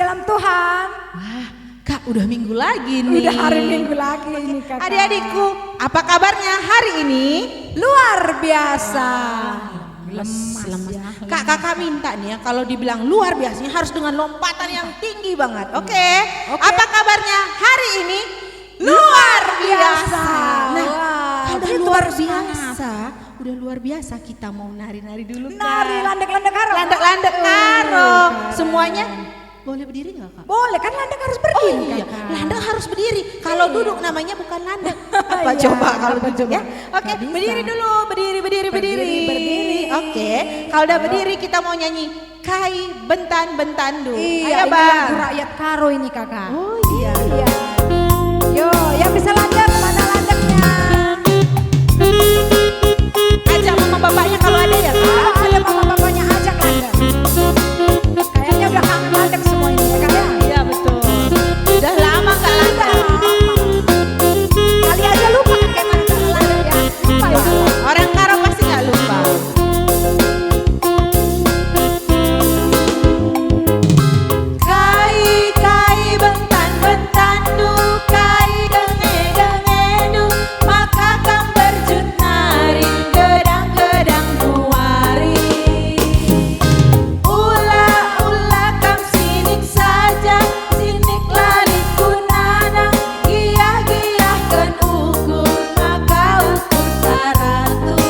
dalam Tuhan. Wah, Kak udah minggu lagi nih. Udah hari Minggu lagi ini Kakak. Adik-adikku, apa kabarnya hari ini? Luar biasa. Lemas ya. Kak, kakak minta nih ya, kalau dibilang luar biasanya harus dengan lompatan yang tinggi banget. Oke. Apa kabarnya hari ini? Luar biasa. Nah, kalau udah luar biasa, udah luar biasa, kita mau nari-nari dulu Kak. Nari landek-landek karo. Landek-landek karo. Semuanya boleh berdiri nggak Kak? Boleh kan landek harus berdiri. Oh iya, Kakak. landek harus berdiri. Kalau duduk namanya bukan landek. Apa coba kalau duduk ya? Oke, berdiri dulu, berdiri. Berdiri. Oke, kalau udah berdiri kita mau nyanyi Kai Bentan Bentandu. Iya, Ayo Bang. lagu rakyat karo ini Kakak. Oh iya. Yo, yang bisa landek mana landeknya? Ajak mama bapaknya kalau ada ya Kak. Kalau ada bapak-bapaknya ajak landek. Kayaknya udah kangen landek semua ini ya Kak ya. Iya betul. Udah lama nggak landek. Kali aja lupa kan kayak mana cara landek ya. Lupa ya. Orang Karo pasti nggak lupa. Kai bentan bentandu, kai denge denge du, maka kang berjut nari gedang gedang buari. Ula ula kam sinik saja, sinik lari kunanang, giyah giyahkeun ukur, maka ukur saratus.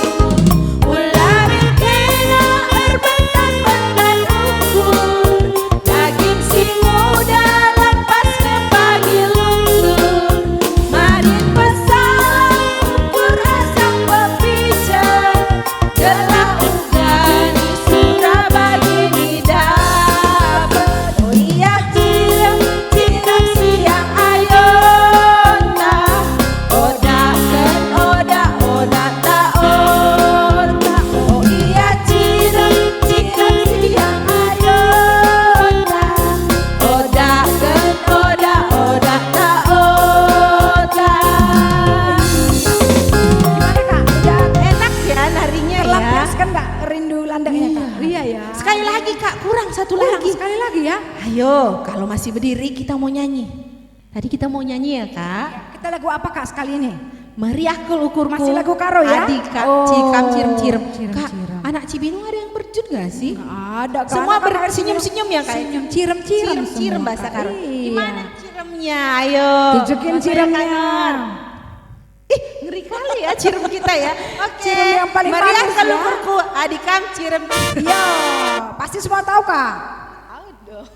Ularin kena erbentan bentan ukur, daging si muda lepas ke pagi lungsur. Marin pesalang ukur asam bepijar, gelah ugani Surabagi di dapet. Oh iya cirem siang ayona, odakeun oda ta ota. Oh iya cirem siang ayona, odakeun oda ta ota. Gimana Kak? Udah Enak ya narinya ya. terlampiaskan nggak rindu landeknya Kak? Iya ya. Sekali lagi Kak, kurang satu Kurang lagi. sekali lagi ya. Ayo, kalau masih berdiri kita mau nyanyi. Tadi kita mau nyanyi ya Kak. Kita lagu apa Kak sekali ini? Meriahkul ukurku. Masih lagu Karo ya? Adik Kak, Oh, Cikam cirem-cirem. Kak, cirem-cirem. anak Cibinong ada yang berjut gak sih? Ada Kak. Semua Anak-anak bersenyum-senyum ya Kak? Senyum cirem-cirem. Cirem semua, bahasa Kak. Karo. Iya. Gimana ciremnya? Ayo. Tunjukin Mas ciremnya. Kangen. Ih, ngeri kali ya cirem kita ya. Oke. Cirem yang paling Meriahkul bagus ya. ukurku. Adikam cirem. Iya, pasti semua tahu Kak. Tahu dong.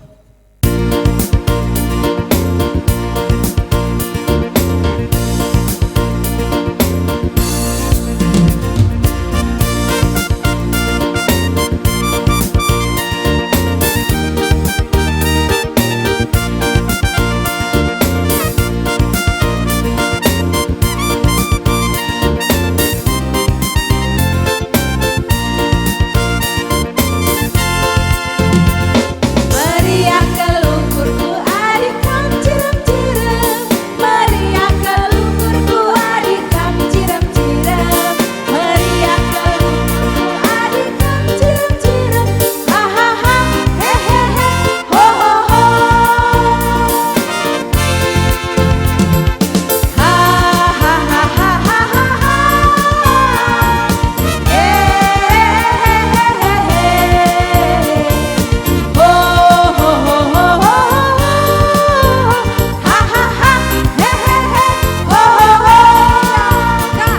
Kak,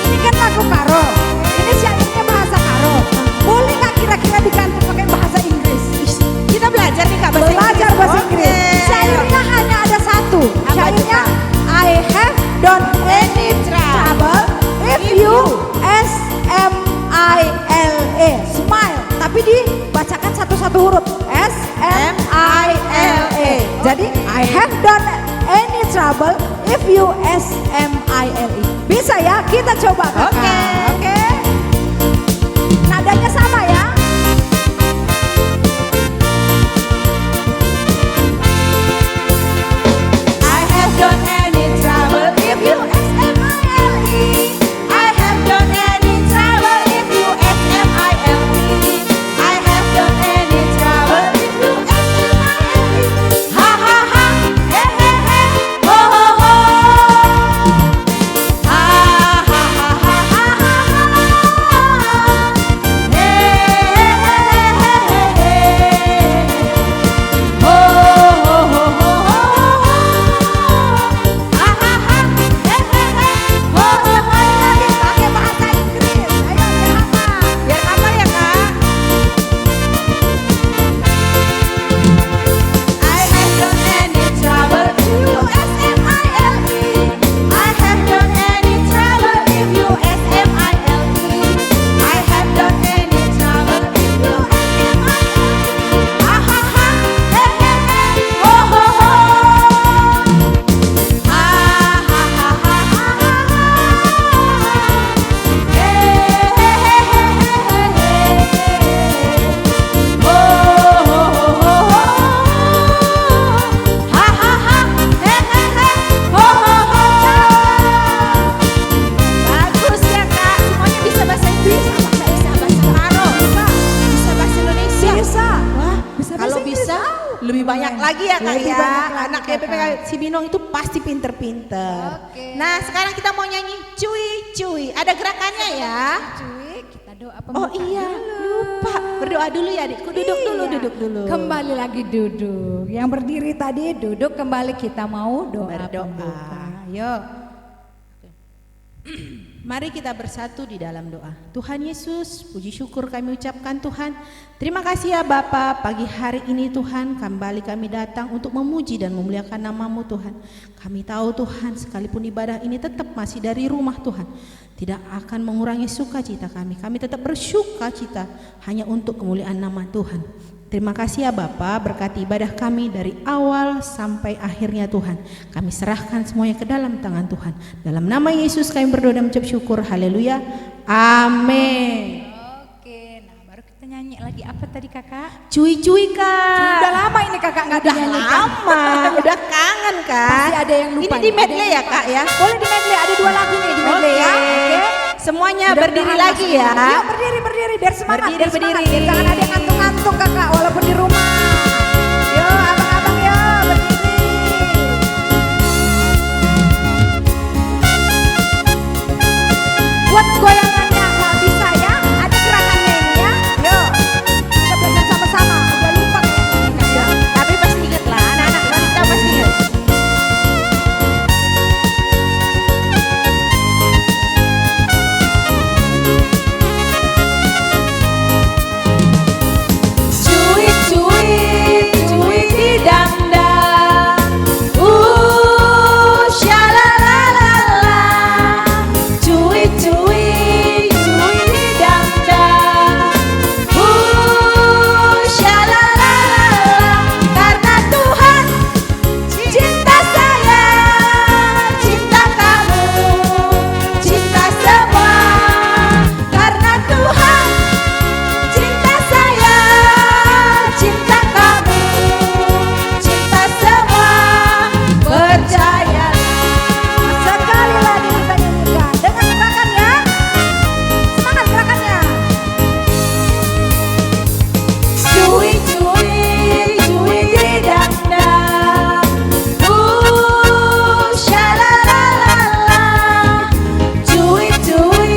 ini kan lagu Karo. Ini syairnya bahasa Karo. Boleh nggak kira-kira diganti pakai bahasa Inggris? Kita belajar nih Kak bahasa Inggris. Belajar bahasa Inggris. Oke. Syairnya hanya ada satu. Apa Syairnya tuh, I have done any trouble if you SMILE smile. Tapi dibacakan satu-satu huruf SMILE. Jadi I have done any trouble if you SMILE. Bisa ya? Kita coba Kakak. Oke. Oke. Nadanya sama ya. I have done any trouble if you SMILE. I have done any trouble if you SMILE. I have done any trouble if you SMILE. bisa lebih banyak lagi ya Kak Lebih ya. banyak lagi, Anak Kakak. PPK Cibinong itu pasti pinter-pinter. Oke. Nah sekarang kita mau nyanyi cuy cuy. Ada gerakannya ya. Cuy, kita doa Oh pembukaan iya dulu. lupa. Berdoa dulu ya adikku. Duduk dulu, Iya. duduk dulu. Kembali lagi duduk. Yang berdiri tadi duduk, kembali kita mau doa Berdoa. pembuka. Yuk. Mari kita bersatu di dalam doa. Tuhan Yesus, puji syukur kami ucapkan Tuhan. Terima kasih ya Bapa, pagi hari ini Tuhan kembali kami datang untuk memuji dan memuliakan nama-Mu Tuhan. Kami tahu Tuhan sekalipun ibadah ini tetap masih dari rumah Tuhan, tidak akan mengurangi sukacita kami. Kami tetap bersukacita hanya untuk kemuliaan nama Tuhan. Terima kasih ya Bapa, berkati ibadah kami dari awal sampai akhirnya Tuhan. Kami serahkan semuanya ke dalam tangan Tuhan. Dalam nama Yesus kami berdoa dan mengucap syukur. Haleluya. Amin. Oke, nah baru kita nyanyi lagi apa tadi kakak? Cuy-cuy Kak. Udah lama ini kakak nggak Udah dinyanyikan. lama, udah kangen Kak. Pasti ada yang lupa Ini di nih, ada medley yang ya lupa. Kak ya. Boleh di medley, ada 2 lagu nih di medley ya. Oke. Semuanya Mudah-mudahan berdiri lagi ya. Yuk berdiri biar semangat. Berdiri, biar semangat. berdiri. Biar jangan ada yang ngantuk-ngantuk kakak walaupun di rumah. Yuk abang-abang yuk berdiri. Buat goyangannya nggak bisa ya, ada gerakannya ini ya. Yuk kita belajar sama-sama. Udah lupa kayaknya ya. Tapi pasti ingat lah, anak-anak wanita pasti ingat. Cuy cuy cuy di dandang, shalalalala. Cuy cuy cuy di dandang, shalalalala. Karena Tuhan cinta saya, cinta kamu, cinta semua. Karena Tuhan cinta saya, cinta kamu, cinta semua. Percayalah. Sekali lagi kita nyanyikan dengan gerakannya. Semangat gerakannya. Cuy cuy cuy di dandang, shalalalala. Cuy cuy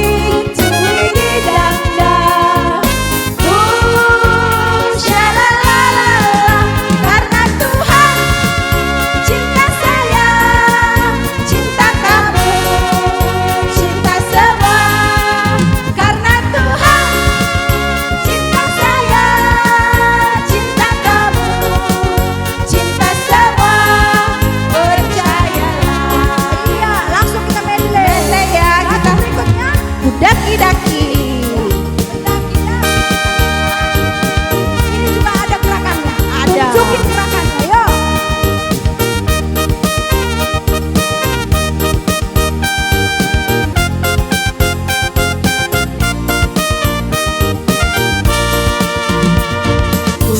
cuy di dandang, shalalalala. Karena Tuhan cinta saya, cinta kamu, cinta semua. Karena Tuhan cinta saya, cinta kamu, cinta semua. Percayalah. Iya, langsung kita medley. Medley ya, Lagu kita berikutnya. daki-daki. Ini juga ada gerakannya. Ada. Tunjukin gerakannya, yuk. Ku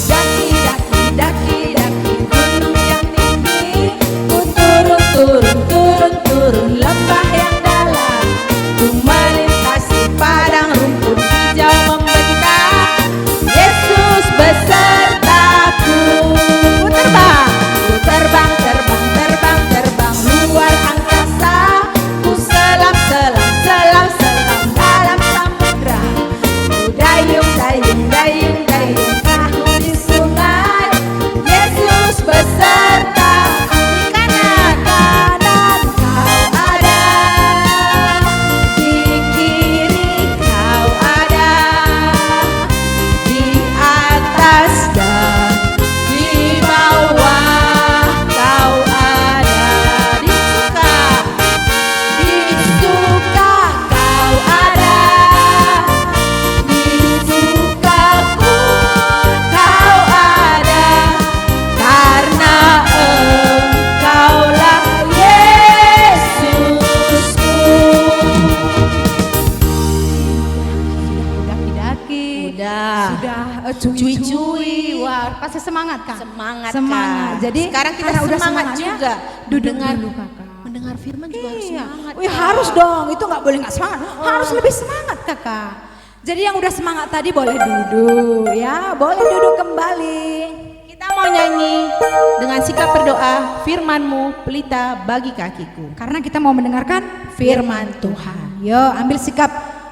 daki-daki gunung yang tinggi, ku turun lembah yang dalam, ku melintasi padang rumput hijau membentang. Yesus besertaku. Ku terbang luar angkasa, ku selam dalam samudra. Ku dayung perahu di sungai. Yesus beserta. Di kanan kau ada, di kiri kau ada, di atas dan di bawah kau ada. Di suka kau ada, di sukaku kau ada. Karena engkaulah Yesusku. Daki-daki. Udah. Sudah Cuy-cuy. cuy-cuy. Wah, pasti semangat Kak. Semangat, Semangat. Kak. Jadi sekarang kita karena udah semangat semangatnya, juga. duduk Mendengar- dulu Kakak. Mendengar firman juga harus Iya. semangat. Wih, Kak. harus dong. Itu nggak boleh nggak semangat. Harus lebih semangat Kakak. Jadi yang udah semangat tadi boleh duduk ya, boleh duduk kembali. Kita mau dengan sikap berdoa, firman-Mu pelita bagi kakiku. Karena kita mau mendengarkan Firman Tuhan. Yo, ambil sikap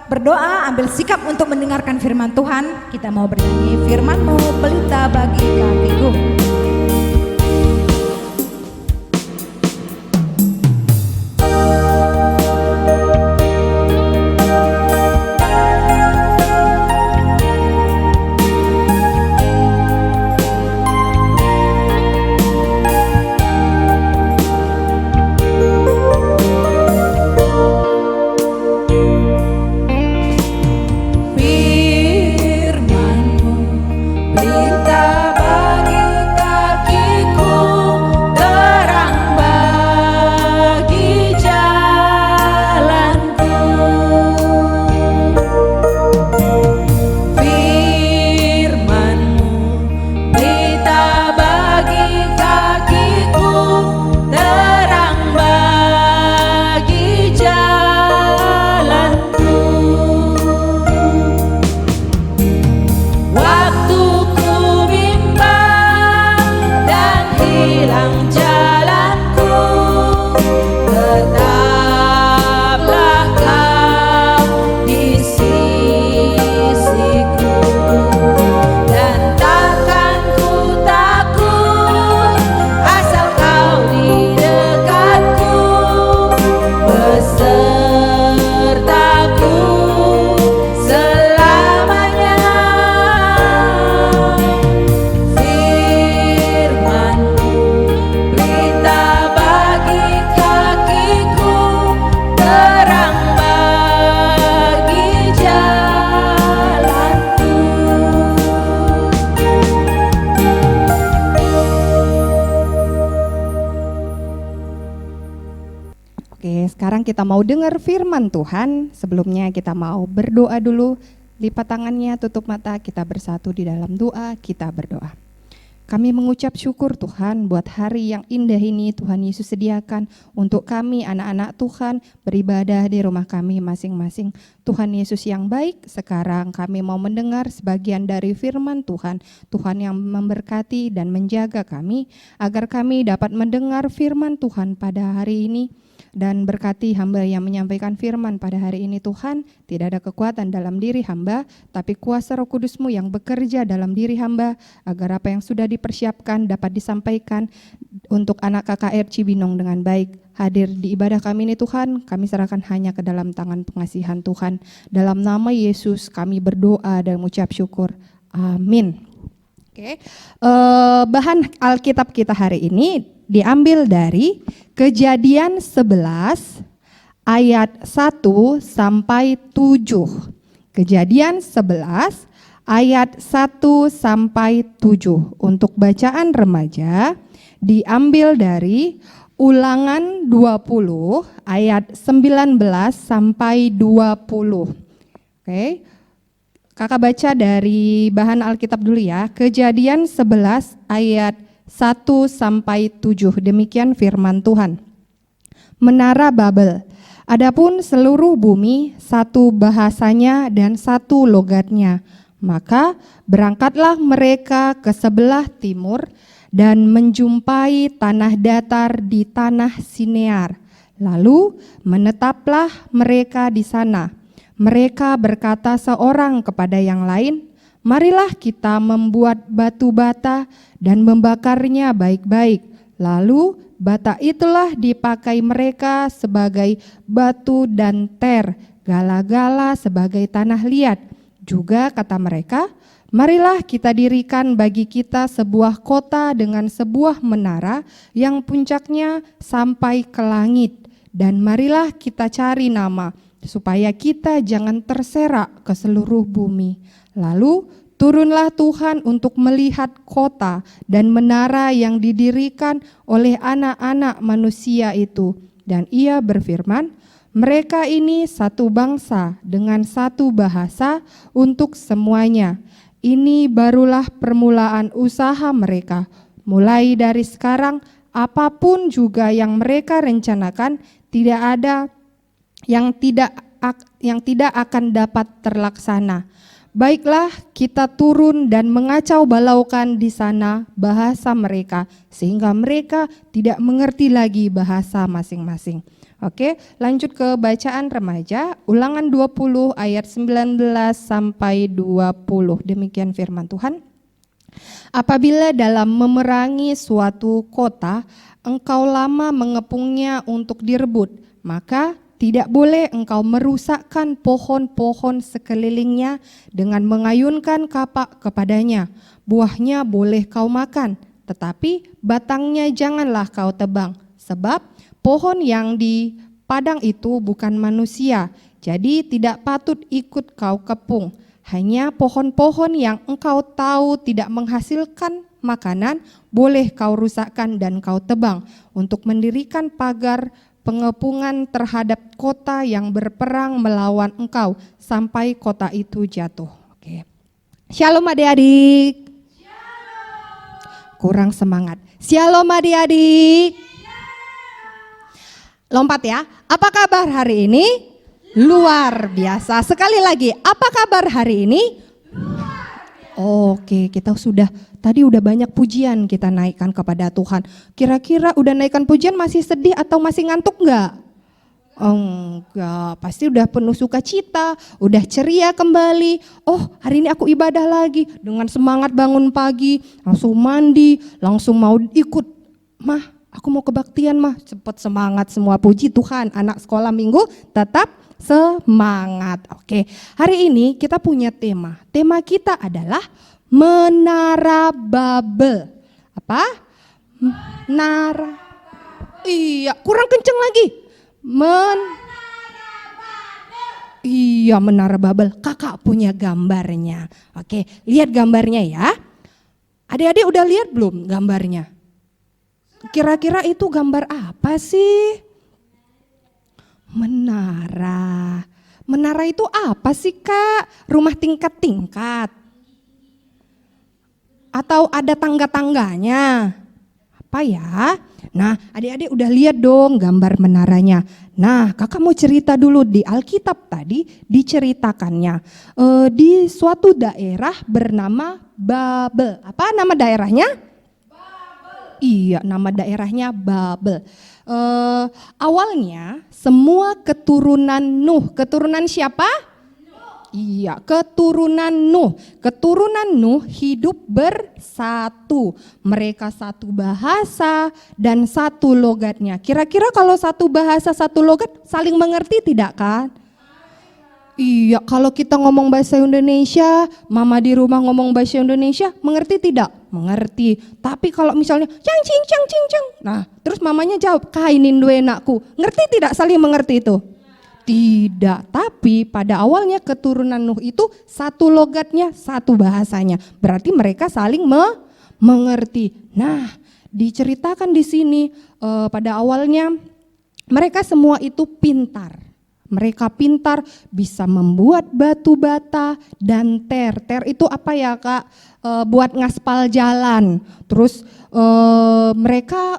berdoa, ambil sikap untuk mendengarkan firman Tuhan. Kita mau bernyanyi, firman-Mu pelita bagi kakiku. Sekarang kita mau dengar firman Tuhan. Sebelumnya kita mau berdoa dulu. Lipat tangannya, tutup mata, kita bersatu di dalam doa, kita berdoa. Kami mengucap syukur Tuhan buat hari yang indah ini Tuhan Yesus sediakan untuk kami anak-anak Tuhan beribadah di rumah kami masing-masing. Tuhan Yesus yang baik, sekarang kami mau mendengar sebagian dari firman Tuhan. Tuhan yang memberkati dan menjaga kami agar kami dapat mendengar firman Tuhan pada hari ini. Dan berkati hamba yang menyampaikan firman pada hari ini Tuhan. Tidak ada kekuatan dalam diri hamba, tapi kuasa Roh Kudus-Mu yang bekerja dalam diri hamba, agar apa yang sudah dipersiapkan dapat disampaikan untuk anak KKR Cibinong dengan baik. Hadir di ibadah kami ini Tuhan, kami serahkan hanya ke dalam tangan pengasihan Tuhan. Dalam nama Yesus kami berdoa dan mengucap syukur. Amin. Oke. Bahan Alkitab kita hari ini diambil dari Kejadian 11 ayat 1 sampai 7. Kejadian 11 ayat 1 sampai 7. Untuk bacaan remaja diambil dari Ulangan 20 ayat 19 sampai 20. Oke. Kakak baca dari bahan Alkitab dulu ya. Kejadian 11 ayat 1 sampai 7. Demikian firman Tuhan. Menara Babel. Adapun seluruh bumi satu bahasanya dan satu logatnya. Maka berangkatlah mereka ke sebelah timur dan menjumpai tanah datar di tanah Sinear. Lalu menetaplah mereka di sana. Mereka berkata seorang kepada yang lain, marilah kita membuat batu bata dan membakarnya baik-baik. Lalu bata itulah dipakai mereka sebagai batu dan ter, gala-gala sebagai tanah liat. Juga kata mereka, marilah kita dirikan bagi kita sebuah kota dengan sebuah menara yang puncaknya sampai ke langit. Dan marilah kita cari nama, supaya kita jangan terserak ke seluruh bumi. Lalu turunlah Tuhan untuk melihat kota dan menara yang didirikan oleh anak-anak manusia itu. Dan ia berfirman, mereka ini satu bangsa dengan satu bahasa untuk semuanya. Ini barulah permulaan usaha mereka. Mulai dari sekarang, apapun juga yang mereka rencanakan, tidak ada yang tidak akan dapat terlaksana. Baiklah, kita turun dan mengacau balaukan di sana bahasa mereka, sehingga mereka tidak mengerti lagi bahasa masing-masing. Oke, lanjut ke bacaan remaja, Ulangan 20 ayat 19 sampai 20. Demikian firman Tuhan. Apabila dalam memerangi suatu kota, engkau lama mengepungnya untuk direbut, maka tidak boleh engkau merusakkan pohon-pohon sekelilingnya dengan mengayunkan kapak kepadanya. Buahnya boleh kau makan, tetapi batangnya janganlah kau tebang. Sebab pohon yang di padang itu bukan manusia, jadi tidak patut ikut kau kepung. Hanya pohon-pohon yang engkau tahu tidak menghasilkan makanan, boleh kau rusakkan dan kau tebang untuk mendirikan pagar pengepungan terhadap kota yang berperang melawan engkau sampai kota itu jatuh. Oke. Shalom adik-adik. Kurang semangat. Shalom adik-adik. Lompat ya. Apa kabar hari ini? Luar biasa. Sekali lagi, apa kabar hari ini? Oke, kita tadi udah banyak pujian kita naikkan kepada Tuhan. Kira-kira udah naikkan pujian masih sedih atau masih ngantuk enggak? Enggak, pasti udah penuh sukacita, udah ceria kembali. Oh, hari ini aku ibadah lagi dengan semangat bangun pagi, langsung mandi, langsung mau ikut. Mah, aku mau kebaktian mah, cepet semangat semua, puji Tuhan. Anak sekolah minggu tetap semangat. Oke, hari ini kita punya tema. Tema kita adalah Menara Babel. Apa? Menara. Iya, kurang kenceng lagi. Iya, Menara Babel. Kakak punya gambarnya. Oke, lihat gambarnya ya. Adik-adik udah lihat belum gambarnya? Kira-kira itu gambar apa sih? Menara. Menara itu apa sih Kak? Rumah tingkat-tingkat? Atau ada tangga-tangganya? Apa ya? Nah, adik-adik udah lihat dong gambar menaranya. Nah, kakak mau cerita dulu, di Alkitab tadi diceritakannya. Di suatu daerah bernama Babel. Apa nama daerahnya? Babel. Iya, nama daerahnya Babel. Awalnya semua keturunan Nuh, keturunan siapa? Iya, keturunan Nuh. Keturunan Nuh hidup bersatu. Mereka satu bahasa dan satu logatnya. Kira-kira kalau satu bahasa, satu logat saling mengerti tidak kan? Iya, kalau kita ngomong bahasa Indonesia, mama di rumah ngomong bahasa Indonesia, mengerti tidak? Mengerti. Tapi kalau misalnya cang cing cang cing cang, nah terus mamanya jawab kainin dua enakku, ngerti tidak saling mengerti itu? Tidak. Tapi pada awalnya keturunan Nuh itu satu logatnya, satu bahasanya. Berarti mereka saling mengerti. Nah, diceritakan di sini pada awalnya mereka semua itu pintar. Mereka pintar bisa membuat batu bata dan ter. Ter itu apa ya Kak? Buat ngaspal jalan. Terus mereka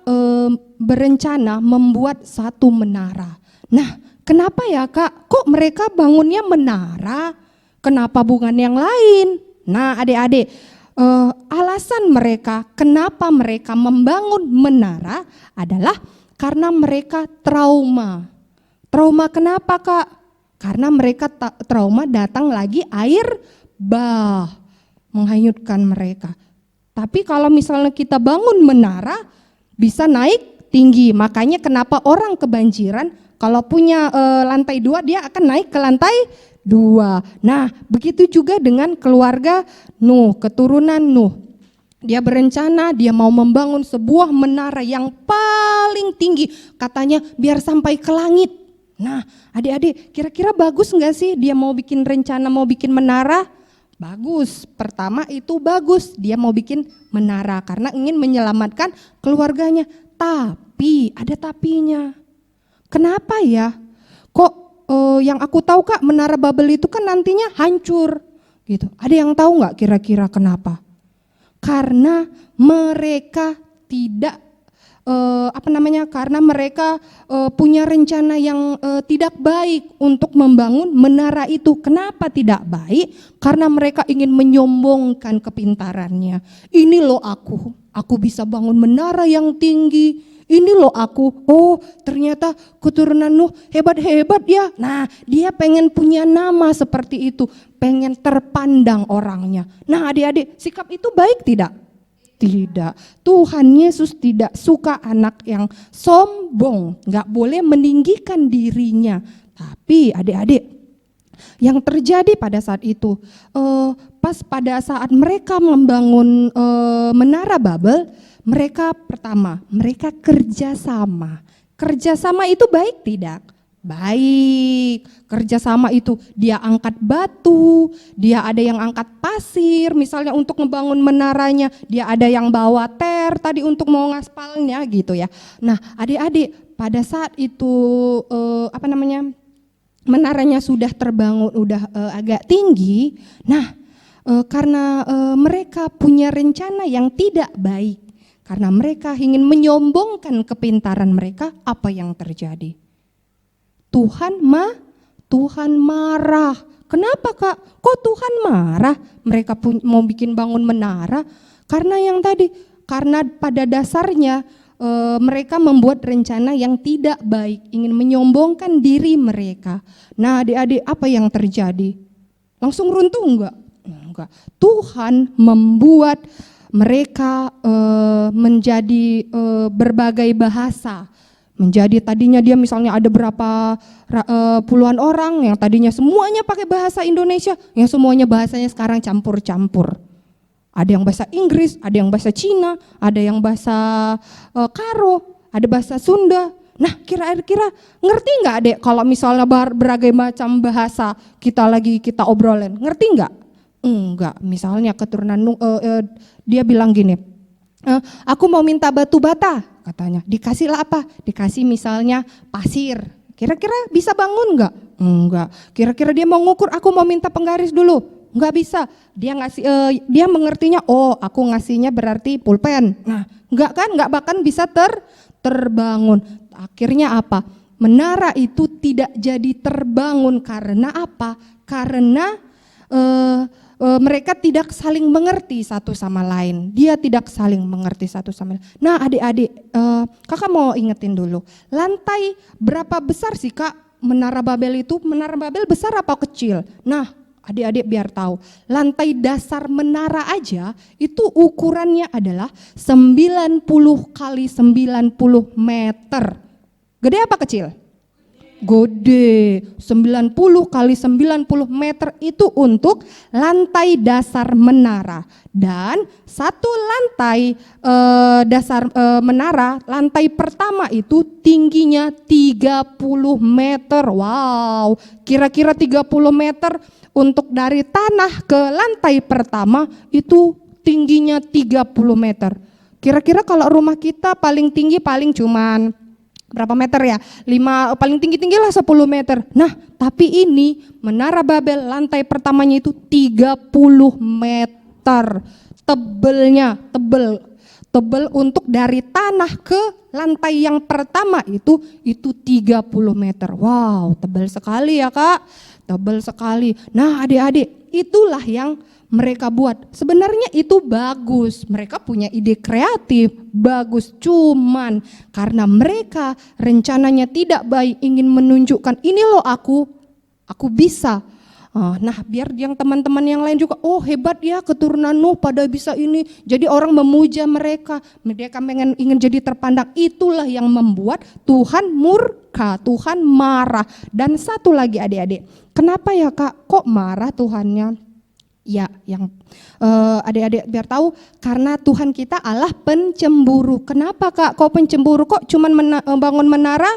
berencana membuat satu menara. Nah, kenapa ya Kak? Kok mereka bangunnya menara? Kenapa bukan yang lain? Nah adik-adik, alasan mereka kenapa mereka membangun menara adalah karena mereka trauma. Trauma kenapa Kak? Karena mereka trauma datang lagi air bah menghanyutkan mereka. Tapi kalau misalnya kita bangun menara bisa naik tinggi. Makanya kenapa orang kebanjiran kalau punya lantai 2 dia akan naik ke lantai 2. Nah, begitu juga dengan keluarga Nuh, keturunan Nuh. Dia berencana dia mau membangun sebuah menara yang paling tinggi. Katanya biar sampai ke langit. Nah, adik-adik, kira-kira bagus enggak sih dia mau bikin rencana mau bikin menara? Bagus. Pertama itu bagus, dia mau bikin menara karena ingin menyelamatkan keluarganya. Tapi ada tapinya. Kenapa ya? Kok yang aku tahu Kak, Menara Babel itu kan nantinya hancur gitu. Ada yang tahu nggak kira-kira kenapa? Karena mereka tidak karena mereka punya rencana yang tidak baik untuk membangun menara itu. Kenapa tidak baik? Karena mereka ingin menyombongkan kepintarannya. Ini loh aku bisa bangun menara yang tinggi. Ini loh aku, oh ternyata keturunan Nuh hebat-hebat ya. Nah dia pengen punya nama seperti itu, pengen terpandang orangnya. Nah adik-adik, sikap itu baik tidak? Tidak. Tuhan Yesus tidak suka anak yang sombong, gak boleh meninggikan dirinya. Tapi adik-adik, yang terjadi pada saat itu, pas pada saat mereka membangun menara Babel, mereka kerjasama. Kerjasama itu baik tidak? Baik. Kerjasama itu dia angkat batu, dia ada yang angkat pasir, misalnya untuk membangun menaranya, dia ada yang bawa tadi untuk mau ngaspalnya gitu ya. Nah adik-adik, pada saat itu menaranya sudah terbangun, udah agak tinggi. Nah karena mereka punya rencana yang tidak baik, karena mereka ingin menyombongkan kepintaran mereka, apa yang terjadi? Tuhan marah. Kenapa Kak? Kok Tuhan marah? Mereka mau bangun menara karena karena pada dasarnya mereka membuat rencana yang tidak baik, ingin menyombongkan diri mereka. Nah adik-adik, apa yang terjadi? Langsung runtuh enggak? Enggak. Tuhan membuat mereka menjadi berbagai bahasa. Menjadi tadinya dia misalnya ada berapa puluhan orang yang tadinya semuanya pakai bahasa Indonesia, yang semuanya bahasanya sekarang campur-campur. Ada yang bahasa Inggris, ada yang bahasa Cina, ada yang bahasa Karo, ada bahasa Sunda. Nah kira-kira ngerti nggak Adek kalau misalnya berbagai macam bahasa kita obrolin, ngerti nggak? Enggak, misalnya keturunan dia bilang gini, aku mau minta batu bata, katanya. Dikasihlah apa? Dikasih misalnya pasir. Kira-kira bisa bangun enggak? Enggak. Kira-kira dia mau ngukur, aku mau minta penggaris dulu. Enggak bisa. Dia ngasih dia mengertinya, oh aku ngasihnya berarti pulpen. Nah, enggak kan? Enggak bahkan bisa terbangun. Akhirnya apa? Menara itu tidak jadi terbangun karena apa? Karena mereka tidak saling mengerti satu sama lain. Dia tidak saling mengerti satu sama lain. Nah adik-adik, kakak mau ingetin dulu. Lantai berapa besar sih Kak Menara Babel itu? Menara Babel besar apa kecil? Nah adik-adik biar tahu. Lantai dasar menara aja itu ukurannya adalah 90 kali 90 meter. Gede apa kecil? Gede, 90 kali 90 meter itu untuk lantai dasar menara. Dan satu lantai dasar menara, lantai pertama itu tingginya 30 meter. Wow, kira-kira 30 meter untuk dari tanah ke lantai pertama itu tingginya 30 meter. Kira-kira kalau rumah kita paling tinggi paling cuman berapa meter ya? Paling tinggi lah 10 meter. Nah, tapi ini Menara Babel lantai pertamanya itu 30 meter. Tebel untuk dari tanah ke lantai yang pertama itu 30 meter. Wow, tebal sekali ya Kak. Tebal sekali. Nah, adik-adik, itulah yang mereka buat. Sebenarnya itu bagus, mereka punya ide kreatif, bagus. Cuman karena mereka rencananya tidak baik, ingin menunjukkan ini loh aku bisa. Nah biar yang teman-teman yang lain juga, oh hebat ya keturunan Nuh pada bisa ini. Jadi orang memuja mereka ingin jadi terpandang. Itulah yang membuat Tuhan murka, Tuhan marah. Dan satu lagi adik-adik, kenapa ya Kak kok marah Tuhannya? Ya, yang adik-adik biar tahu, karena Tuhan kita Allah pencemburu. Kenapa Kak? Kok pencemburu? Kok cuman bangun menara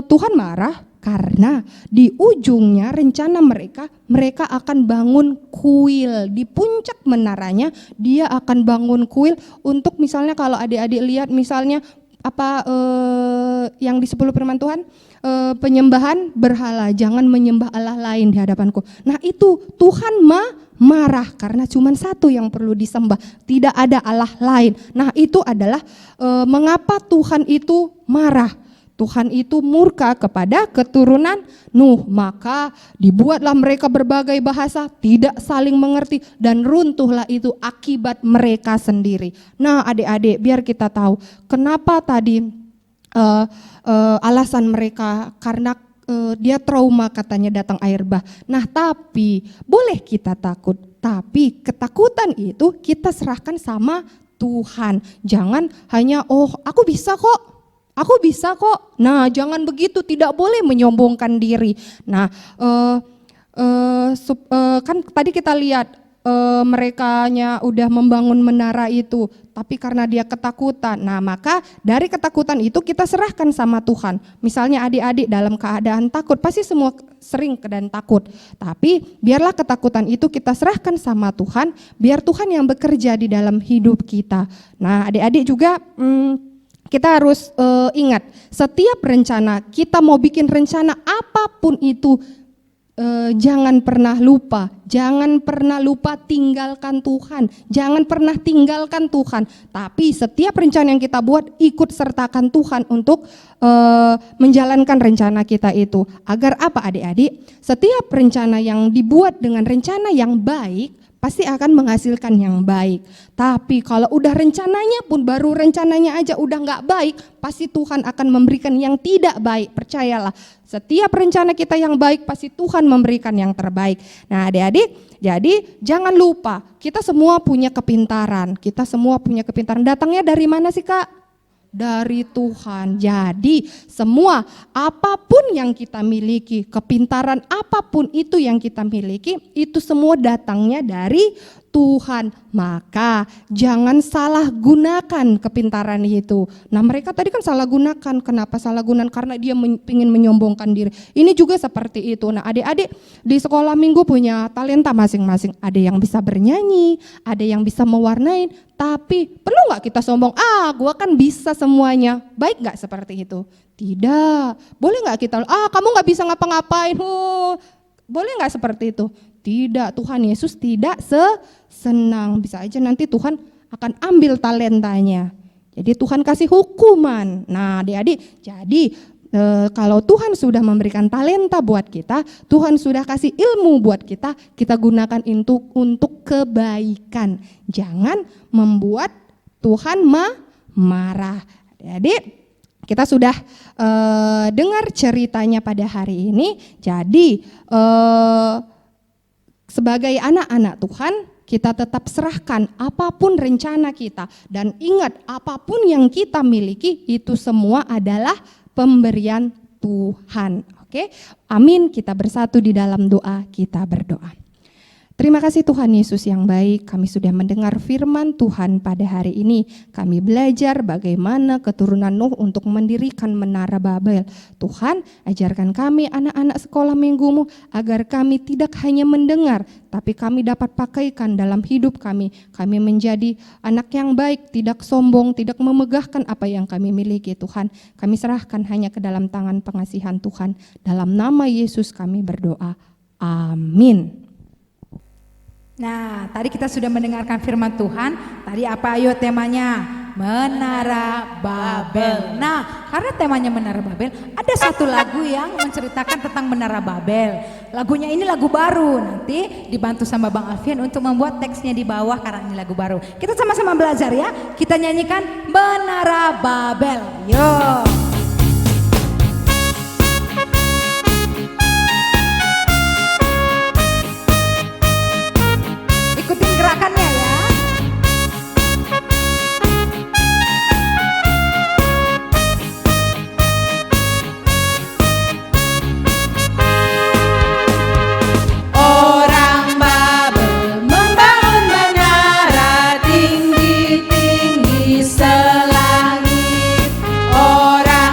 Tuhan marah? Karena di ujungnya rencana mereka akan bangun kuil. Di puncak menaranya dia akan bangun kuil untuk misalnya kalau adik-adik lihat misalnya yang di 10 firman Tuhan, penyembahan berhala, jangan menyembah Allah lain di hadapanku. Nah itu Tuhan marah karena cuma satu yang perlu disembah, tidak ada Allah lain. Nah itu adalah mengapa Tuhan itu marah. Tuhan itu murka kepada keturunan Nuh, maka dibuatlah mereka berbagai bahasa, tidak saling mengerti, dan runtuhlah itu akibat mereka sendiri. Nah adik-adik, biar kita tahu kenapa tadi alasan mereka, karena dia trauma katanya datang air bah. Nah tapi boleh kita takut, tapi ketakutan itu kita serahkan sama Tuhan. Jangan hanya aku bisa kok. Aku bisa kok. Nah, jangan begitu, tidak boleh menyombongkan diri. Nah, kan tadi kita lihat merekanya udah membangun menara itu, tapi karena dia ketakutan. Nah, maka dari ketakutan itu kita serahkan sama Tuhan. Misalnya adik-adik dalam keadaan takut, pasti semua sering keadaan takut. Tapi biarlah ketakutan itu kita serahkan sama Tuhan, biar Tuhan yang bekerja di dalam hidup kita. Nah, adik-adik juga kita harus ingat, setiap rencana, kita mau bikin rencana apapun itu, jangan pernah lupa tinggalkan Tuhan, jangan pernah tinggalkan Tuhan. Tapi setiap rencana yang kita buat, ikut sertakan Tuhan untuk menjalankan rencana kita itu. Agar apa adik-adik? Setiap rencana yang dibuat dengan rencana yang baik, pasti akan menghasilkan yang baik. Tapi kalau udah rencananya pun, baru rencananya aja udah gak baik, pasti Tuhan akan memberikan yang tidak baik. Percayalah, setiap rencana kita yang baik pasti Tuhan memberikan yang terbaik. Nah adik-adik, jadi jangan lupa, kita semua punya kepintaran. Datangnya dari mana sih Kak? Dari Tuhan. Jadi semua apapun yang kita miliki, kepintaran apapun itu yang kita miliki, itu semua datangnya dari Tuhan. Maka jangan salah gunakan kepintaran itu. Nah mereka tadi kan salah gunakan. Kenapa salah gunakan? Karena dia ingin menyombongkan diri. Ini juga seperti itu. Nah adik-adik di sekolah minggu punya talenta masing-masing. Ada yang bisa bernyanyi, ada yang bisa mewarnai. Tapi perlu gak kita sombong? Gue kan bisa semuanya. Baik gak seperti itu? Tidak. Boleh gak kita, kamu gak bisa ngapa-ngapain. Boleh gak seperti itu? Tidak. Tuhan Yesus tidak senang. Bisa aja nanti Tuhan akan ambil talentanya. Jadi Tuhan kasih hukuman. Nah adik-adik, jadi kalau Tuhan sudah memberikan talenta buat kita, Tuhan sudah kasih ilmu buat kita, kita gunakan untuk kebaikan. Jangan membuat Tuhan marah. Jadi kita sudah dengar ceritanya pada hari ini. Jadi sebagai anak-anak Tuhan, kita tetap serahkan apapun rencana kita. Dan ingat, apapun yang kita miliki itu semua adalah pemberian Tuhan. Oke, amin. Kita bersatu di dalam doa, kita berdoa. Terima kasih Tuhan Yesus yang baik, kami sudah mendengar firman Tuhan pada hari ini. Kami belajar bagaimana keturunan Nuh untuk mendirikan menara Babel. Tuhan, ajarkan kami anak-anak sekolah minggumu agar kami tidak hanya mendengar, tapi kami dapat pakaikan dalam hidup kami. Kami menjadi anak yang baik, tidak sombong, tidak memegahkan apa yang kami miliki Tuhan. Kami serahkan hanya ke dalam tangan pengasihan Tuhan. Dalam nama Yesus kami berdoa. Amin. Nah, tadi kita sudah mendengarkan firman Tuhan. Tadi apa ayo temanya? Menara Babel. Nah, karena temanya Menara Babel, ada satu lagu yang menceritakan tentang Menara Babel. Lagunya ini lagu baru. Nanti dibantu sama Bang Alfian untuk membuat teksnya di bawah karena ini lagu baru. Kita sama-sama belajar ya. Kita nyanyikan Menara Babel. Yo. Gerakannya ya. Orang Babel membangun menara tinggi-tinggi selangit. Orang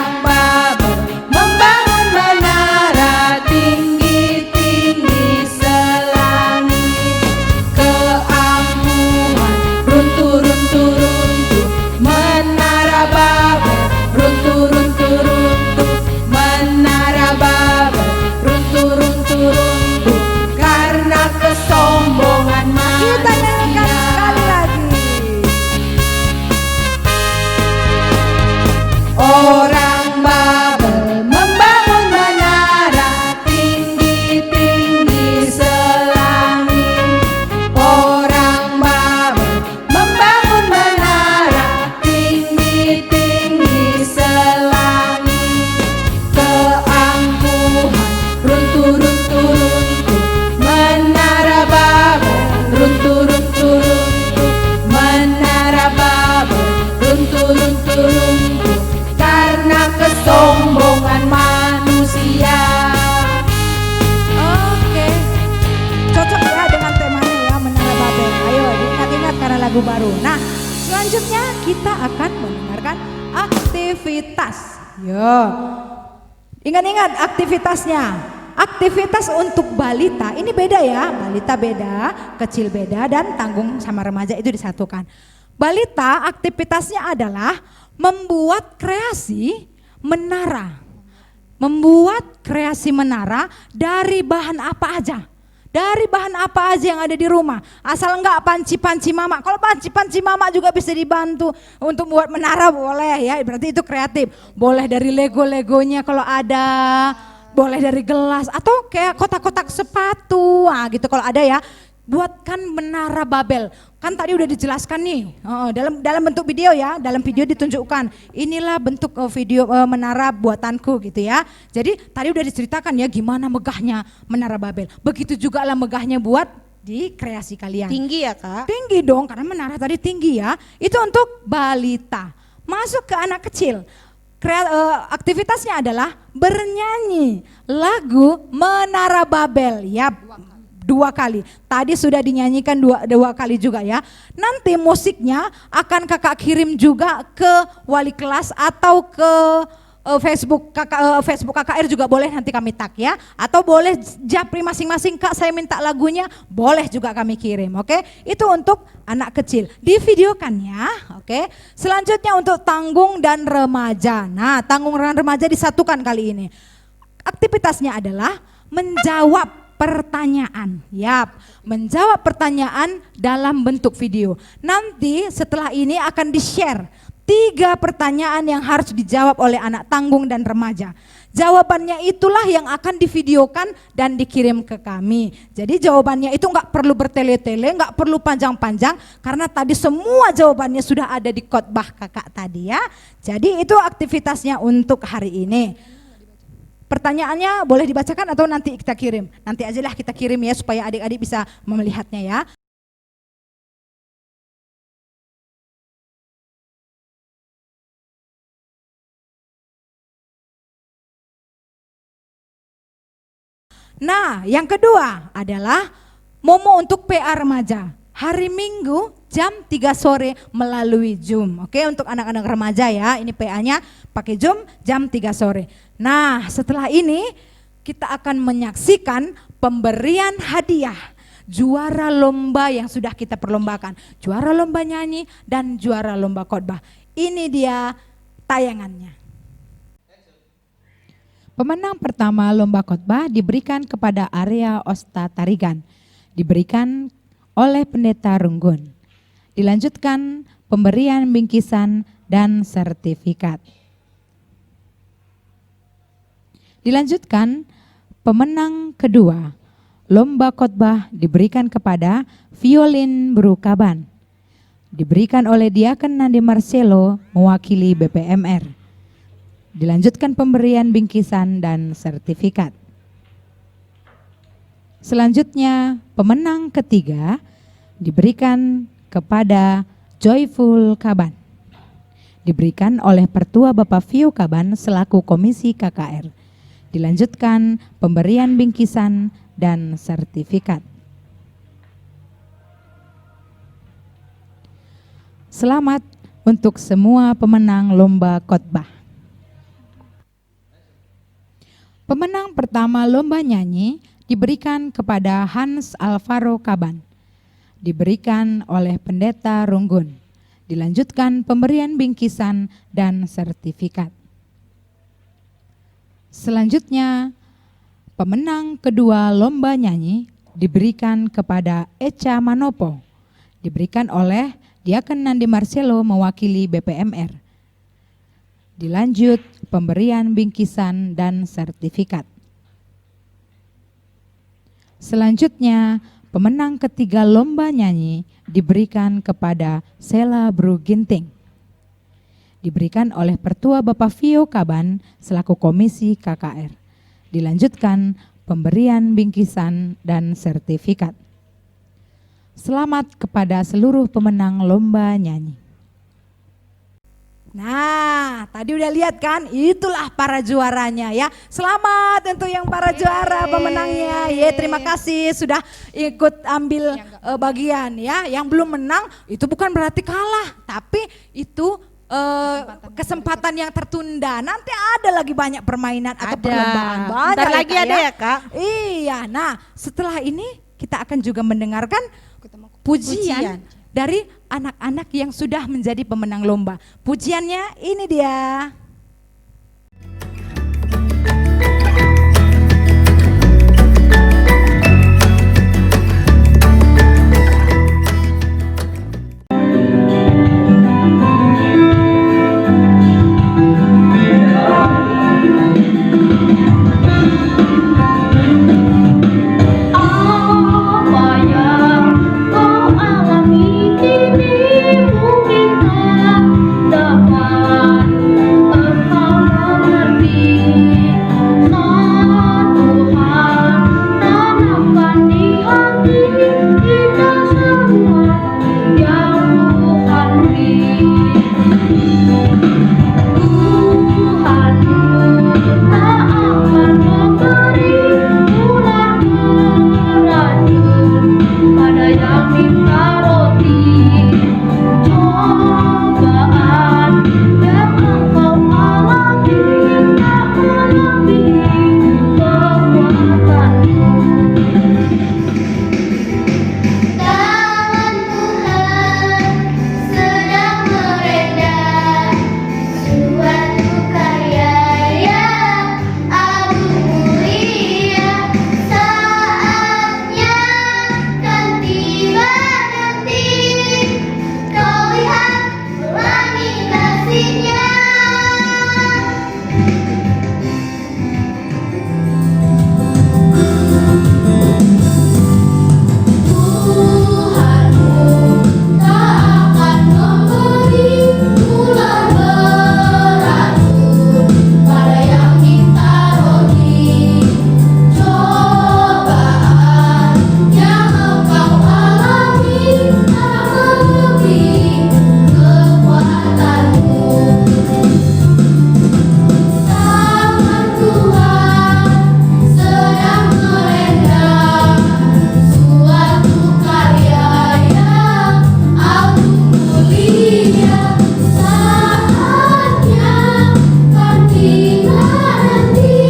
lagu baru. Nah, selanjutnya kita akan mendengarkan aktivitas. Yo. Ingat-ingat aktivitasnya. Aktivitas untuk balita ini beda ya. Balita beda, kecil beda, dan tanggung sama remaja itu disatukan. Balita aktivitasnya adalah membuat kreasi menara. Membuat kreasi menara dari bahan apa aja. Dari bahan apa aja yang ada di rumah. Asal enggak panci-panci mama. Kalau panci-panci mama juga bisa dibantu untuk buat menara boleh ya. Berarti itu kreatif. Boleh dari Lego-legonya kalau ada. Boleh dari gelas atau kayak kotak-kotak sepatu. Nah gitu kalau ada ya. Buatkan menara Babel. Kan tadi udah dijelaskan nih, dalam bentuk video ya, dalam video ditunjukkan inilah bentuk video menara buatanku gitu ya. Jadi tadi udah diceritakan ya gimana megahnya menara Babel. Begitu juga lah megahnya buat di kreasi kalian. Tinggi ya Kak? Tinggi dong karena menara tadi tinggi ya. Itu untuk balita. Masuk ke anak kecil. Aktivitasnya adalah bernyanyi lagu Menara Babel. Yap. 2 kali. Tadi sudah dinyanyikan dua kali juga ya. Nanti musiknya akan kakak kirim juga ke wali kelas atau ke Facebook KKR juga boleh nanti kami tag ya. Atau boleh japri masing-masing, Kak saya minta lagunya, boleh juga kami kirim. Oke. Itu untuk anak kecil. Divideokan ya. Oke. Selanjutnya untuk tanggung dan remaja. Nah, tanggung dan remaja disatukan kali ini. Aktivitasnya adalah menjawab pertanyaan, menjawab pertanyaan dalam bentuk video. Nanti setelah ini akan di-share 3 pertanyaan yang harus dijawab oleh anak tanggung dan remaja. Jawabannya itulah yang akan divideokan dan dikirim ke kami. Jadi jawabannya itu nggak perlu bertele-tele, nggak perlu panjang-panjang, karena tadi semua jawabannya sudah ada di khotbah kakak tadi ya. Jadi itu aktivitasnya untuk hari ini. Pertanyaannya boleh dibacakan atau nanti kita kirim? Nanti aja lah kita kirim ya supaya adik-adik bisa melihatnya ya. Nah, yang kedua adalah Momo untuk PA remaja. Hari Minggu jam 3 sore melalui Zoom. Oke, untuk anak-anak remaja ya. Ini PA-nya pakai Zoom jam 3 sore. Nah, setelah ini kita akan menyaksikan pemberian hadiah juara lomba yang sudah kita perlombakan. Juara lomba nyanyi dan juara lomba khotbah. Ini dia tayangannya. Pemenang pertama lomba khotbah diberikan kepada Arya Osta Tarigan. Diberikan oleh Pendeta Runggun. Dilanjutkan pemberian bingkisan dan sertifikat. Dilanjutkan pemenang kedua lomba khotbah diberikan kepada Violin Berukaban. Diberikan oleh Diaken Nandi Marcelo mewakili BPMR. Dilanjutkan pemberian bingkisan dan sertifikat. Selanjutnya pemenang ketiga diberikan kepada Joyful Kaban. Diberikan oleh Pertua Bapak Vio Kaban selaku Komisi KKR. Dilanjutkan pemberian bingkisan dan sertifikat. Selamat untuk semua pemenang lomba khotbah. Pemenang pertama lomba nyanyi diberikan kepada Hans Alvaro Kaban. Diberikan oleh Pendeta Runggun. Dilanjutkan pemberian bingkisan dan sertifikat. Selanjutnya, pemenang kedua lomba nyanyi diberikan kepada Echa Manopo. Diberikan oleh Diaken Nandi Marcelo mewakili BPMR. Dilanjut pemberian bingkisan dan sertifikat. Selanjutnya, pemenang ketiga lomba nyanyi diberikan kepada Sela Bru Ginting. Diberikan oleh Pertua Bapak Vio Kaban selaku Komisi KKR. Dilanjutkan pemberian bingkisan dan sertifikat. Selamat kepada seluruh pemenang lomba nyanyi. Nah, Nah, tadi udah lihat kan? Itulah para juaranya ya. Selamat untuk yang para juara pemenangnya. Ya, terima kasih sudah ikut ambil bagian ya. Yang belum menang itu bukan berarti kalah, tapi itu kesempatan yang tertunda. Nanti ada lagi banyak permainan atau perlombaan. Banyak Bentar lagi Kak, ada ya Kak? Iya, nah setelah ini kita akan juga mendengarkan pujian dari anak-anak yang sudah menjadi pemenang lomba. Pujiannya ini dia. Apa yang kau alami kini mungkin tak dapat engkau mengerti. Saat Tuhan tanamkan di hati kita semua yang Tuhan beri. Tuhanmu tak akan memberi ular beracun pada yang minta roti. Cobaan yang engkau alami tak melebihi kekuatanmu. Tangan Tuhan sedang meredah suatu karya yang agung mulia. Saatnya kan tiba nanti kau lihat pelangi kasih-Nya. Tuhanmu tak akan memberi ular beracun pada yang minta roti. Cobaan yang engkau alami tak melebihi kekuatanmu. Tangan Tuhan sedang meredah suatu karya yang agung mulia. Saatnya kan tiba nanti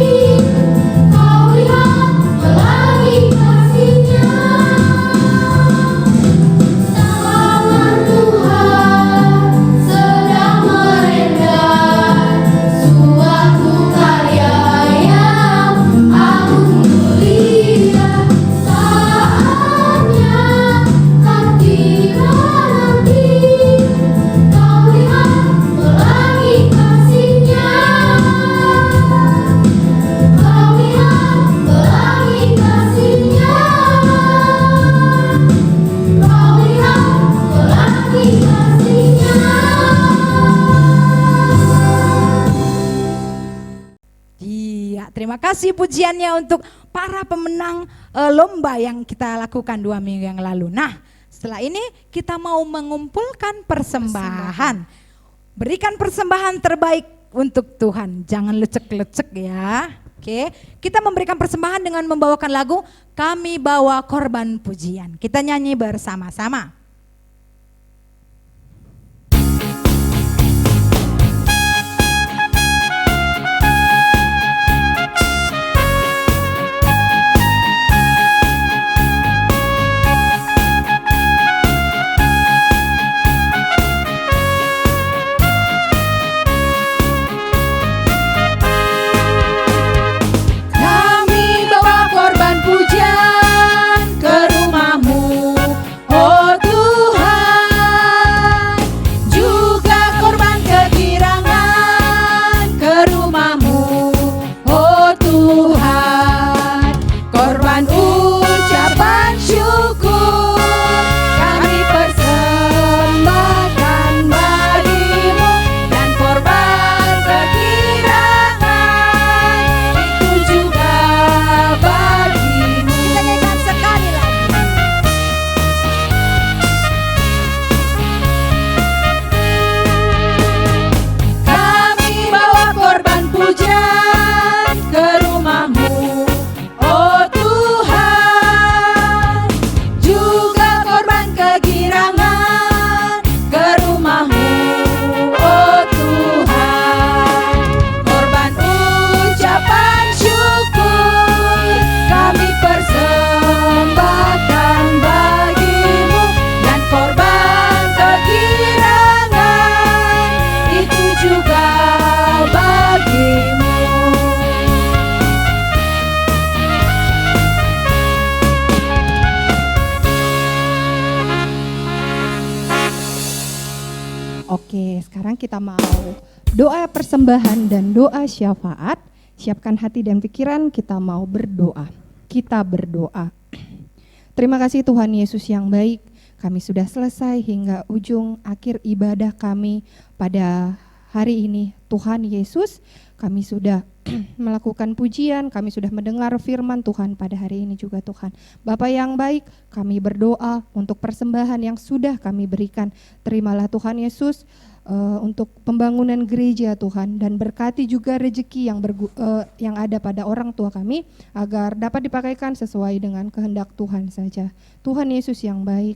kau lihat pelangi kasih-Nya. Tangan Tuhan sedang meredah suatu karya yang agung mulia. Saatnya kan tiba nanti kau lihat pelangi kasih-Nya. Kau lihat pelangi kasih-Nya. Kau lihat pelangi kasih-Nya. Iya, terima kasih pujiannya untuk para pemenang lomba yang kita lakukan 2 minggu yang lalu. Nah, setelah ini kita mau mengumpulkan persembahan. Berikan persembahan terbaik untuk Tuhan. Jangan lecek-lecek ya. Oke, kita memberikan persembahan dengan membawakan lagu Kami Bawa Korban Pujian. Kita nyanyi bersama-sama. Kami bawa korban pujian ke rumahmu, oh Tuhan. kita mau doa persembahan dan doa syafaat. Siapkan hati dan pikiran, kita mau berdoa. Kita berdoa. Terima kasih Tuhan Yesus yang baik, kami sudah selesai hingga ujung akhir ibadah kami pada hari ini. Tuhan Yesus, kami sudah melakukan pujian, kami sudah mendengar firman Tuhan pada hari ini juga Tuhan. Bapa yang baik, kami berdoa untuk persembahan yang sudah kami berikan. Terimalah Tuhan Yesus untuk pembangunan gereja Tuhan, dan berkati juga rezeki yang ada pada orang tua kami agar dapat dipakaikan sesuai dengan kehendak Tuhan saja. Tuhan Yesus yang baik,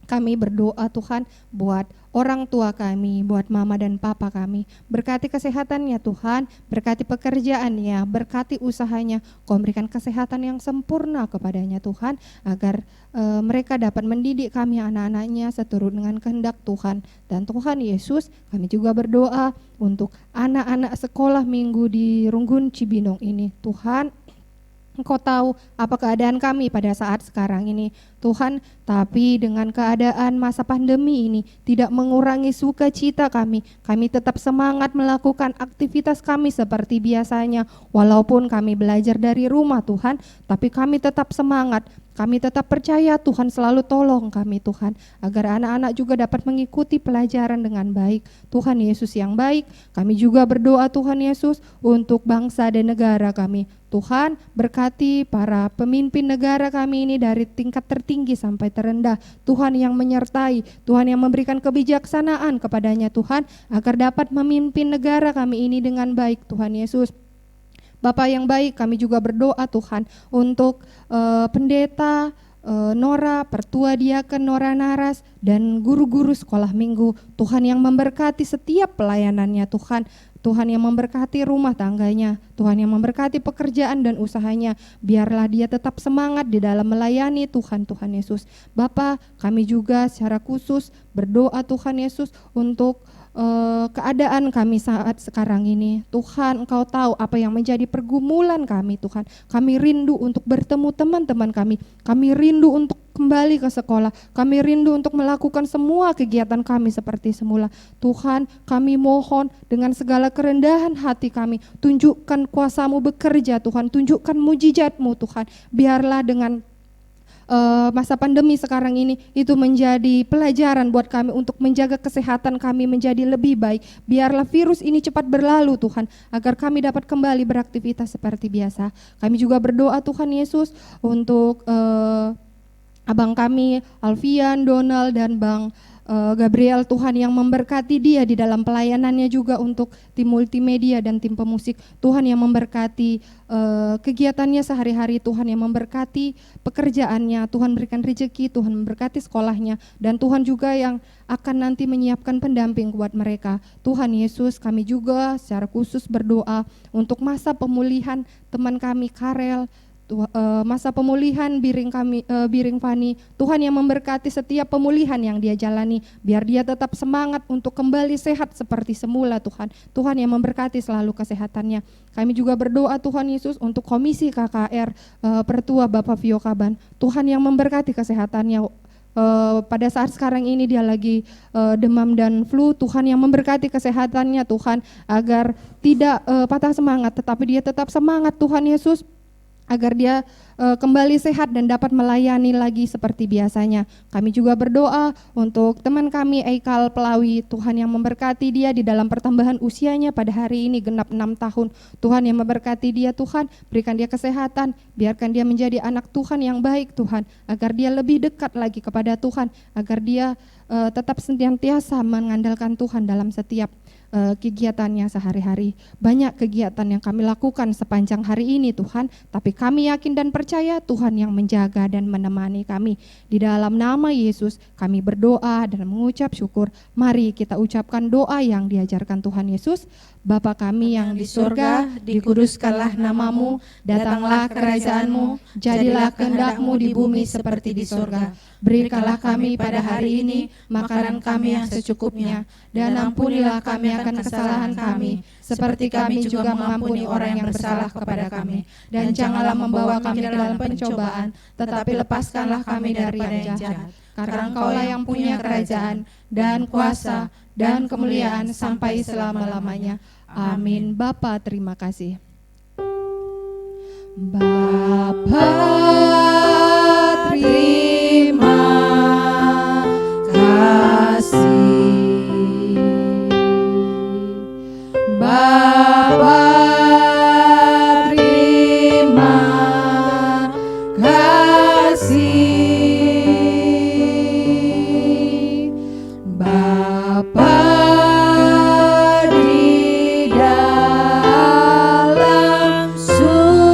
kami berdoa Tuhan buat orang tua kami, buat mama dan papa kami. Berkati kesehatannya Tuhan, berkati pekerjaannya, berkati usahanya. Kau berikan kesehatan yang sempurna kepadanya Tuhan, agar mereka dapat mendidik kami anak-anaknya seturut dengan kehendak Tuhan. Dan Tuhan Yesus, kami juga berdoa untuk anak-anak sekolah minggu di Runggun Cibinong ini. Tuhan, Engkau tahu apa keadaan kami pada saat sekarang ini Tuhan, tapi dengan keadaan masa pandemi ini tidak mengurangi sukacita kami. Kami tetap semangat melakukan aktivitas kami seperti biasanya. Walaupun kami belajar dari rumah Tuhan, tapi kami tetap semangat. Kami tetap percaya Tuhan selalu tolong kami Tuhan, agar anak-anak juga dapat mengikuti pelajaran dengan baik. Tuhan Yesus yang baik, kami juga berdoa Tuhan Yesus untuk bangsa dan negara kami. Tuhan, berkati para pemimpin negara kami ini dari tingkat tertinggi sampai terendah. Tuhan yang menyertai, Tuhan yang memberikan kebijaksanaan kepadanya Tuhan, agar dapat memimpin negara kami ini dengan baik Tuhan Yesus. Bapa yang baik, kami juga berdoa Tuhan untuk pendeta Nora, pertua diaken Nora Naras, dan guru-guru sekolah minggu. Tuhan yang memberkati setiap pelayanannya Tuhan. Tuhan yang memberkati rumah tangganya, Tuhan yang memberkati pekerjaan dan usahanya. Biarlah dia tetap semangat di dalam melayani Tuhan Yesus. Bapa, kami juga secara khusus berdoa Tuhan Yesus untuk keadaan kami saat sekarang ini. Tuhan, Engkau tahu apa yang menjadi pergumulan kami Tuhan. Kami rindu untuk bertemu teman-teman kami. Kami rindu untuk kembali ke sekolah. Kami rindu untuk melakukan semua kegiatan kami seperti semula. Tuhan, kami mohon dengan segala kerendahan hati kami, tunjukkan kuasa-Mu bekerja Tuhan, tunjukkan mujizat-Mu Tuhan. Biarlah dengan masa pandemi sekarang ini itu menjadi pelajaran buat kami untuk menjaga kesehatan kami menjadi lebih baik. Biarlah virus ini cepat berlalu Tuhan, agar kami dapat kembali beraktivitas seperti biasa. Kami juga berdoa Tuhan Yesus untuk abang kami Alfian, Donald, dan Bang Gabriel, Tuhan yang memberkati dia di dalam pelayanannya juga untuk tim multimedia dan tim pemusik. Tuhan yang memberkati kegiatannya sehari-hari, Tuhan yang memberkati pekerjaannya, Tuhan berikan rezeki, Tuhan memberkati sekolahnya, dan Tuhan juga yang akan nanti menyiapkan pendamping buat mereka. Tuhan Yesus, kami juga secara khusus berdoa untuk masa pemulihan teman kami Karel, masa pemulihan Biring Fani. Tuhan yang memberkati setiap pemulihan yang dia jalani, biar dia tetap semangat untuk kembali sehat seperti semula Tuhan. Tuhan yang memberkati selalu kesehatannya. Kami juga berdoa Tuhan Yesus untuk Komisi KKR Pertua Bapak Vio Kaban. Tuhan yang memberkati kesehatannya. Pada saat sekarang ini dia lagi demam dan flu. Tuhan yang memberkati kesehatannya Tuhan, agar tidak patah semangat, tetapi dia tetap semangat Tuhan Yesus, agar dia kembali sehat dan dapat melayani lagi seperti biasanya. Kami juga berdoa untuk teman kami Eikal Pelawi, Tuhan yang memberkati dia di dalam pertambahan usianya pada hari ini genap 6 tahun. Tuhan yang memberkati dia Tuhan, berikan dia kesehatan, biarkan dia menjadi anak Tuhan yang baik Tuhan, agar dia lebih dekat lagi kepada Tuhan, agar dia tetap senantiasa mengandalkan Tuhan dalam setiap kegiatannya sehari-hari. Banyak kegiatan yang kami lakukan sepanjang hari ini Tuhan, tapi kami yakin dan percaya Tuhan yang menjaga dan menemani kami. Di dalam nama Yesus kami berdoa dan mengucap syukur. Mari kita ucapkan doa yang diajarkan Tuhan Yesus. Bapa kami yang di surga, dikuduskanlah namamu, datanglah kerajaan-Mu, jadilah kehendak-Mu di bumi seperti di surga. Berikanlah kami pada hari ini makanan kami yang secukupnya, dan ampunilah kami akan kesalahan kami, seperti kami juga mengampuni orang yang bersalah kepada kami. Dan janganlah membawa kami ke dalam pencobaan, tetapi lepaskanlah kami daripada yang jahat. karena Engkaulah yang punya kerajaan dan kuasa dan kemuliaan sampai selama-lamanya. Amin. Bapa, terima kasih. Bapa, terima kasih. Bapa, terima kasih. Bapa di dalam surga,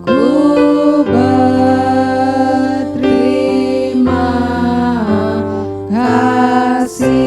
ku berterima kasih.